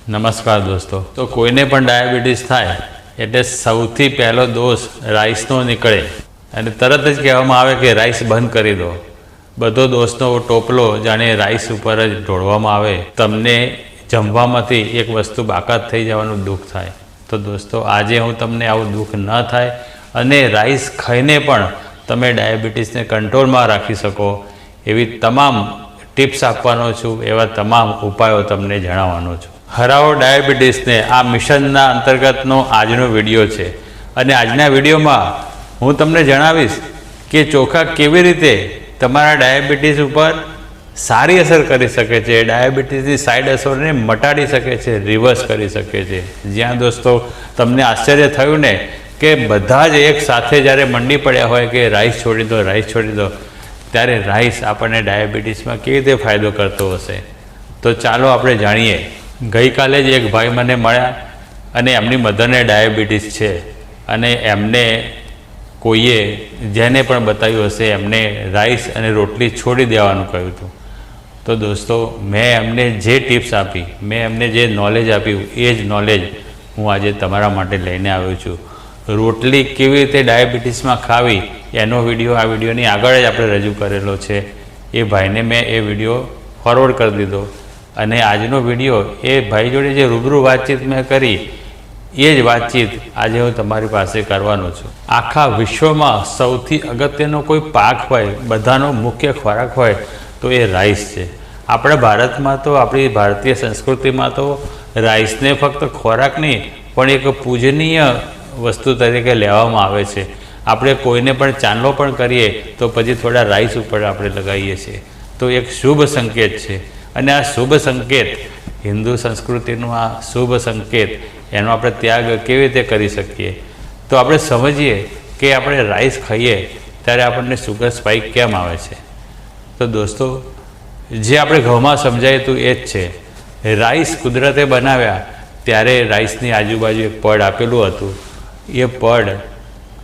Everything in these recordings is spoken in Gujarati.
નમસ્કાર દોસ્તો। તો કોઈને પણ ડાયાબિટીસ થાય એટલે સૌથી પહેલો દોષ રાઈસનો નીકળે અને તરત જ કહેવામાં આવે કે રાઈસ બંધ કરી દો। બધો દોષનો ટોપલો જાણે રાઈસ ઉપર જ ઢોળવામાં આવે, તમને જમવામાંથી એક વસ્તુ બાકાત થઈ જવાનું દુઃખ થાય। તો દોસ્તો, આજે હું તમને આવું દુઃખ ન થાય અને રાઈસ ખાઈને પણ તમે ડાયાબિટીસને કંટ્રોલમાં રાખી શકો એવી તમામ ટિપ્સ આપવાનો છું, એવા તમામ ઉપાયો તમને જણાવવાનો છું। હરાવો ડાયાબિટીસને આ મિશનના અંતર્ગતનો આજનો વિડીયો છે અને આજના વિડીયોમાં હું તમને જણાવીશ કે ચોખા કેવી રીતે તમારા ડાયાબિટીસ ઉપર સારી અસર કરી શકે છે, ડાયાબિટીસની સાઈડ અસરોને મટાડી શકે છે, રિવર્સ કરી શકે છે। જ્યાં દોસ્તો તમને આશ્ચર્ય થયું ને કે બધા જ એક સાથે જ્યારે મંડી પડ્યા હોય કે રાઈસ છોડી દો, રાઈસ છોડી દો, ત્યારે રાઈસ આપણને ડાયાબિટીસમાં કેવી રીતે ફાયદો કરતો હશે, તો ચાલો આપણે જાણીએ। ગઈકાલે જ એક ભાઈ મને મળ્યા અને એમની મધરને ડાયાબિટીસ છે અને એમને કોઈએ જેને પણ બતાવ્યું હશે એમને રાઈસ અને રોટલી છોડી દેવાનું કહ્યું હતું। તો દોસ્તો, મેં એમને જે ટિપ્સ આપી, મેં એમને જે નોલેજ આપ્યું એ જ નોલેજ હું આજે તમારા માટે લઈને આવ્યો છું। રોટલી કેવી રીતે ડાયાબિટીસમાં ખાવી એનો વિડીયો આ વિડીયોની આગળ જ આપણે રજૂ કરેલો છે। એ ભાઈને મેં એ વિડીયો ફોરવર્ડ કરી દીધો અને આજનો વિડીયો એ ભાઈ જોડે જે રૂબરૂ વાતચીત મેં કરી એ જ વાતચીત આજે હું તમારી પાસે કરવાનો છું। આખા વિશ્વમાં સૌથી અગત્યનો કોઈ પાક હોય, બધાનો મુખ્ય ખોરાક હોય તો એ રાઈસ છે। આપણા ભારતમાં તો, આપણી ભારતીય સંસ્કૃતિમાં તો રાઈસને ફક્ત ખોરાક નહીં પણ એક પૂજનીય વસ્તુ તરીકે લેવામાં આવે છે। આપણે કોઈને પણ ચાંદલો પણ કરીએ તો પછી થોડા રાઈસ ઉપર આપણે લગાવીએ છીએ, તો એક શુભ સંકેત છે। અને આ શુભ સંકેત, હિન્દુ સંસ્કૃતિનું આ શુભ સંકેત, એનો આપણે ત્યાગ કેવી રીતે કરી શકીએ? તો આપણે સમજીએ કે આપણે રાઈસ ખાઈએ ત્યારે આપણને સુગર સ્પાઇક કેમ આવે છે। તો દોસ્તો, જે આપણે ઘઉંમાં સમજાયું હતું એ જ છે। રાઈસ કુદરતે બનાવ્યા ત્યારે રાઈસની આજુબાજુ એક પડ આપેલું હતું, એ પડ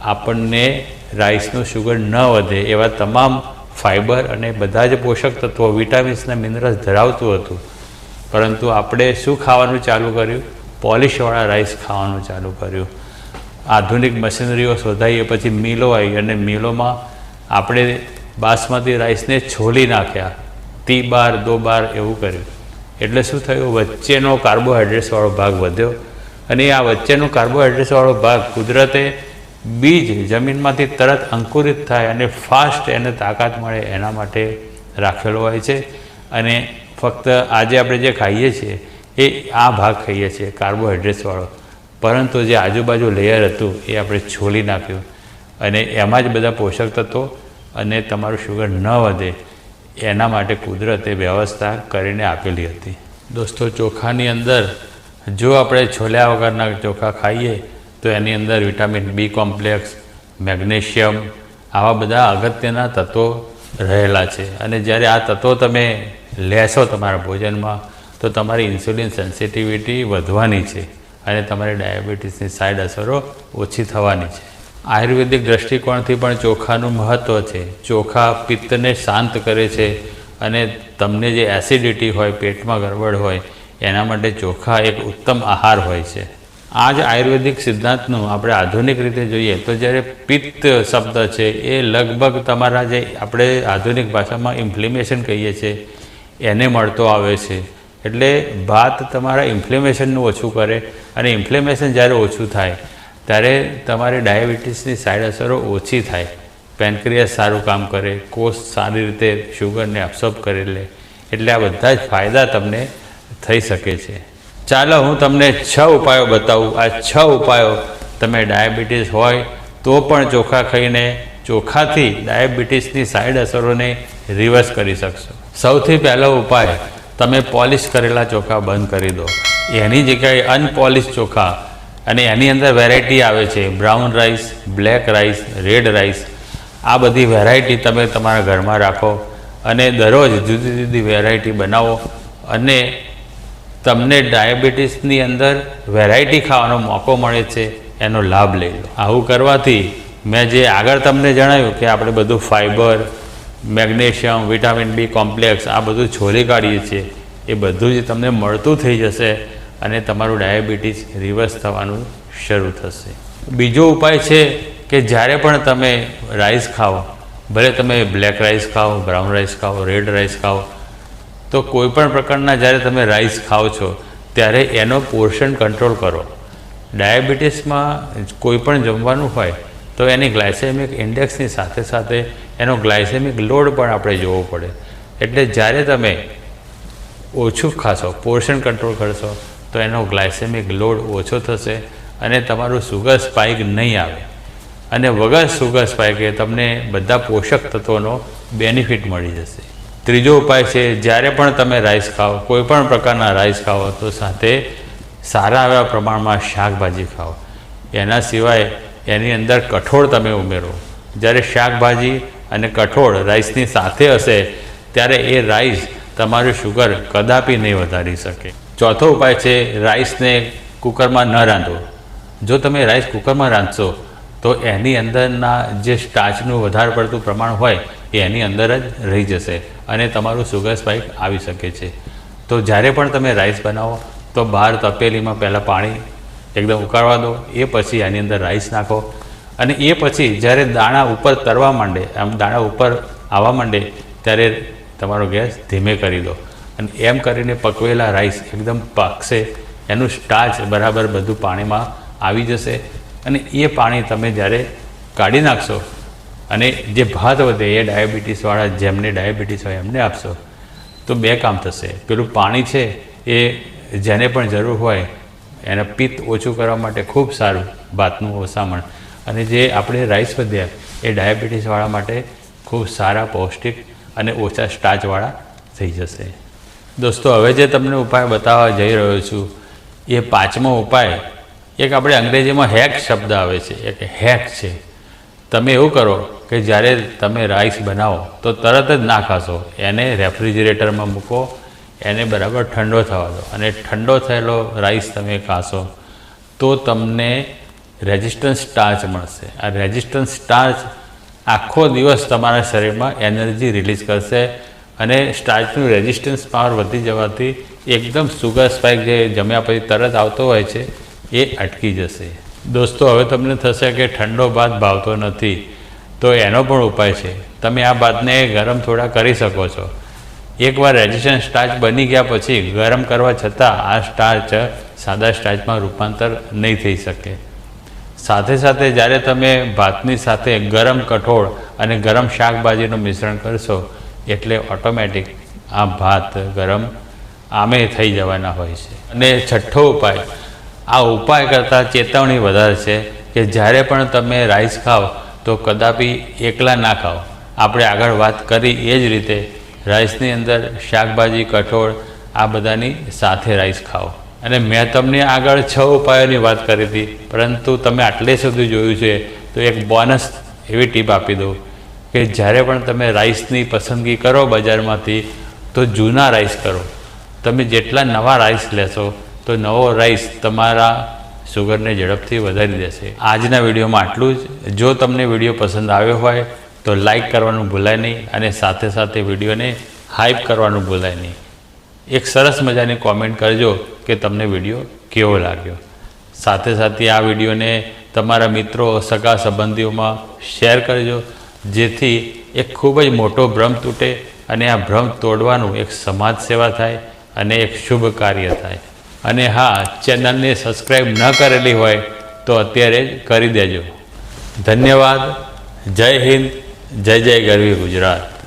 આપણને રાઈસનું શુગર ન વધે એવા તમામ ફાઇબર અને બધા જ પોષક તત્વો, વિટામિન્સના મિનરલ્સ ધરાવતું હતું। પરંતુ આપણે શું ખાવાનું ચાલુ કર્યું? પોલિશવાળા રાઈસ ખાવાનું ચાલુ કર્યું। આધુનિક મશીનરીઓ શોધાઈએ પછી મિલો આવી અને મિલોમાં આપણે બાસમતી રાઈસને છોલી નાખ્યા, 3 બાર 2 બાર એવું કર્યું। એટલે શું થયું? વચ્ચેનો કાર્બોહાઈડ્રેટ્સવાળો ભાગ વધ્યો અને આ વચ્ચેનો કાર્બોહાઈડ્રેટ્સવાળો ભાગ કુદરતે બીજ જમીનમાંથી તરત અંકુરિત થાય અને ફાસ્ટ એને તાકાત મળે એના માટે રાખેલો હોય છે। અને ફક્ત આજે આપણે જે ખાઈએ છીએ એ આ ભાગ ખાઈએ છીએ કાર્બોહાઈડ્રેટ્સવાળો, પરંતુ જે આજુબાજુ લેયર હતું એ આપણે છોલી નાખ્યું અને એમાં જ બધા પોષક તત્વો અને તમારું શુગર ન વધે એના માટે કુદરતે વ્યવસ્થા કરીને આપેલી હતી। દોસ્તો, ચોખાની અંદર જો આપણે છોલ્યા વગરના ચોખા ખાઈએ તો એની અંદર વિટામિન બી કોમ્પ્લેક્સ, મેગ્નેશિયમ, આવા બધા અગત્યના તત્વો રહેલા છે। અને જ્યારે આ તત્વો તમે લેશો તમારા ભોજનમાં તો તમારી ઇન્સ્યુલિન સેન્સિટિવિટી વધવાની છે અને તમારી ડાયાબિટીસની સાઈડ અસરો ઓછી થવાની છે। આયુર્વેદિક દૃષ્ટિકોણથી પણ ચોખાનું મહત્ત્વ છે। ચોખા પિત્તને શાંત કરે છે અને તમને જે એસિડિટી હોય, પેટમાં ગરબડ હોય, એના માટે ચોખા એક ઉત્તમ આહાર હોય છે। આ જ આયુર્વેદિક સિદ્ધાંતનું આપણે આધુનિક રીતે જોઈએ તો જ્યારે પિત્ત શબ્દ છે એ લગભગ તમારા જે આપણે આધુનિક ભાષામાં ઇન્ફ્લેમેશન કહીએ છીએ એને મળતો આવે છે। એટલે ભાત તમારા ઇન્ફ્લેમેશનનું ઓછું કરે અને ઇન્ફ્લેમેશન જ્યારે ઓછું થાય ત્યારે તમારે ડાયાબિટીસની સાઈડ અસરો ઓછી થાય। પેન્ક્રિયાસ સારું કામ કરે, કોષ સારી રીતે શુગરને એબ્સોર્બ કરી લે, એટલે આ બધા જ ફાયદા તમને થઈ શકે છે। ચાલો હું તમને 6 ઉપાયો બતાવું। આ 6 ઉપાયો તમે ડાયાબિટીસ હોય તો પણ ચોખા ખાઈને ચોખાથી ડાયાબિટીસની સાઈડ અસરોને રિવર્સ કરી શકશો। સૌથી પહેલો ઉપાય, તમે પોલિશ કરેલા ચોખા બંધ કરી દો। એની જગ્યાએ અનપોલિશ ચોખા, અને એની અંદર વેરાયટી આવે છે, brown rice, black rice, red rice, આ બધી વેરાયટી તમે તમારા ઘરમાં રાખો અને દરરોજ જુદી જુદી વેરાયટી બનાવો અને તમને ડાયાબિટીસની અંદર વેરાયટી ખાવાનો મોકો મળે છે, એનો લાભ લઈ લો। આવું કરવાથી મેં જે આગળ તમને જણાવ્યું કે આપણે બધું fibre, magnesium, vitamin B complex આ બધું છોલી કાઢીએ છીએ, એ બધું જ તમને મળતું થઈ જશે અને તમારું ડાયાબિટીસ રિવર્સ થવાનું શરૂ થશે. બીજો ઉપાય છે કે જ્યારે પણ તમે રાઈસ ખાઓ, ભલે તમે બ્લેક રાઈસ ખાઓ, બ્રાઉન રાઈસ ખાઓ, રેડ રાઈસ ખાઓ, તો કોઈપણ પ્રકારના જ્યારે તમે રાઈસ ખાઓ છો ત્યારે એનો પોર્શન કંટ્રોલ કરો. ડાયાબિટીસમાં કોઈ પણ જમવાનું હોય તો એની ગ્લાયસેમિક ઇન્ડેક્સની સાથે સાથે એનો ગ્લાયસેમિક લોડ પણ આપણે જોવો પડે. એટલે જ્યારે તમે ઓછું ખાશો, પોર્શન કંટ્રોલ કરશો, તો એનો ગ્લાયસેમિક લોડ ઓછો થશે અને તમારું સુગર સ્પાઇક નહીં આવે. અને વગર સુગર સ્પાઇકે તમને બધા પોષક તત્વોનો બેનિફિટ મળી જશે. ત્રીજો ઉપાય છે, જ્યારે પણ તમે રાઈસ ખાઓ, કોઈ પણ પ્રકારના રાઈસ ખાઓ, તો સાથે સારા એવા પ્રમાણમાં શાકભાજી ખાઓ. એના સિવાય એની અંદર કઠોળ તમે ઉમેરો. જ્યારે શાકભાજી અને કઠોળ રાઈસની સાથે હશે ત્યારે એ રાઈસ તમારું શુગર કદાપી નહીં વધારી શકે. ચોથો ઉપાય છે, રાઈસને કુકરમાં ન રાંધો. જો તમે રાઈસ કુકરમાં રાંધશો તો એની અંદરના જે સ્ટાર્ચનું વધારે પડતું પ્રમાણ હોય એ એની અંદર જ રહી જશે અને તમારું સુગર સ્પાઇક આવી શકે છે. તો જ્યારે પણ તમે રાઈસ બનાવો તો બહાર તપેલીમાં પહેલાં પાણી એકદમ ઉકાળવા દો, એ પછી એની અંદર રાઈસ નાખો અને એ પછી જ્યારે દાણા ઉપર તરવા માંડે, આમ દાણા ઉપર આવવા માંડે ત્યારે તમારો ગેસ ધીમે કરી દો અને એમ કરીને પકવેલા રાઈસ એકદમ પાકશે, એનું સ્ટાર્ચ બરાબર બધું પાણીમાં આવી જશે અને એ પાણી તમે જ્યારે કાઢી નાખશો અને જે ભાત વધે એ ડાયાબિટીસવાળા, જેમને ડાયાબિટીસ હોય એમને આપશો તો બે કામ થશે. પેલું પાણી છે એ જેને પણ જરૂર હોય એને પિત્ત ઓછું કરવા માટે ખૂબ સારું ભાતનું ઓસામણ, અને જે આપણે રાઈસ વધ્યા એ ડાયાબિટીસવાળા માટે ખૂબ સારા, પૌષ્ટિક અને ઓછા સ્ટાર્ચવાળા થઈ જશે. દોસ્તો, હવે જે તમને ઉપાય બતાવવા જઈ રહ્યો છું એ પાંચમો ઉપાય એક આપણે અંગ્રેજીમાં હેક શબ્દ આવે છે, એક હેક છે. તમે એવું કરો કે જ્યારે તમે રાઈસ બનાવો તો તરત જ ના ખાશો, એને રેફ્રિજરેટરમાં મૂકો, એને બરાબર ઠંડો થવા દો અને ઠંડો થયેલો રાઈસ તમે ખાશો તો તમને રેઝિસ્ટન્સ સ્ટાર્ચ મળશે. આ રેઝિસ્ટન્સ સ્ટાર્ચ આખો દિવસ તમારા શરીરમાં એનર્જી રિલીઝ કરશે અને સ્ટાર્ચનું રેઝિસ્ટન્સ પાવર વધી જવાથી એકદમ સુગર સ્પાઇક જે જમ્યા પછી તરત આવતો હોય છે એ અટકી જશે. દોસ્તો, હવે તમને થશે કે ઠંડો ભાત ભાવતો નથી, તો એનો પણ ઉપાય છે. તમે આ ભાતને ગરમ થોડા કરી શકો છો. એકવાર રેઝિસ્ટન્સ સ્ટાર્ચ બની ગયા પછી ગરમ કરવા છતાં આ સ્ટાર્ચ સાદા સ્ટાર્ચમાં રૂપાંતર નહીં થઈ શકે. સાથે સાથે જ્યારે તમે ભાતની સાથે ગરમ કઠોળ અને ગરમ શાકભાજીનું મિશ્રણ કરશો એટલે ઓટોમેટિક આ ભાત ગરમ આમે થઈ જવાના હોય છે. અને છઠ્ઠો ઉપાય, આ ઉપાય કરતાં ચેતવણી વધારે છે કે જ્યારે પણ તમે રાઈસ ખાઓ તો કદાપી એકલા ના ખાઓ. આપણે આગળ વાત કરી એ જ રીતે રાઈસની અંદર શાકભાજી, કઠોળ આ બધાની સાથે રાઈસ ખાઓ. અને મેં તમને આગળ 6 ઉપાયોની વાત કરી હતી, પરંતુ તમે આટલે સુધી જોયું છે તો એક બોનસ એવી ટીપ આપી દઉં કે જ્યારે પણ તમે રાઈસની પસંદગી કરો બજારમાંથી તો જૂના રાઈસ કરો. તમે જેટલા નવા રાઈસ લેશો તો નવો રાઈસ તમારા શુગરને ઝડપથી વધારી દેશે. આજના વિડીયોમાં આટલું જ. જો તમને વિડીયો પસંદ આવ્યો હોય તો લાઈક કરવાનું ભૂલાય નહીં અને સાથે સાથે વિડીયોને હાઈપ કરવાનું ભૂલાય નહીં. એક સરસ મજાની કોમેન્ટ કરજો કે તમને વિડીયો કેવો લાગ્યો. સાથે સાથે આ વિડીયોને તમારા મિત્રો, સગા સંબંધીઓમાં શેર કરજો, જેથી એક ખૂબ જ મોટો ભ્રમ તૂટે અને આ ભ્રમ તોડવાનું એક સમાજ સેવા થાય અને એક શુભ કાર્ય થાય. અને હા, ચેનલને સબસ્ક્રાઈબ ન કરેલી હોય તો અત્યારે જ કરી દેજો. ધન્યવાદ. જય હિન્દ. જય જય ગરવી ગુજરાત.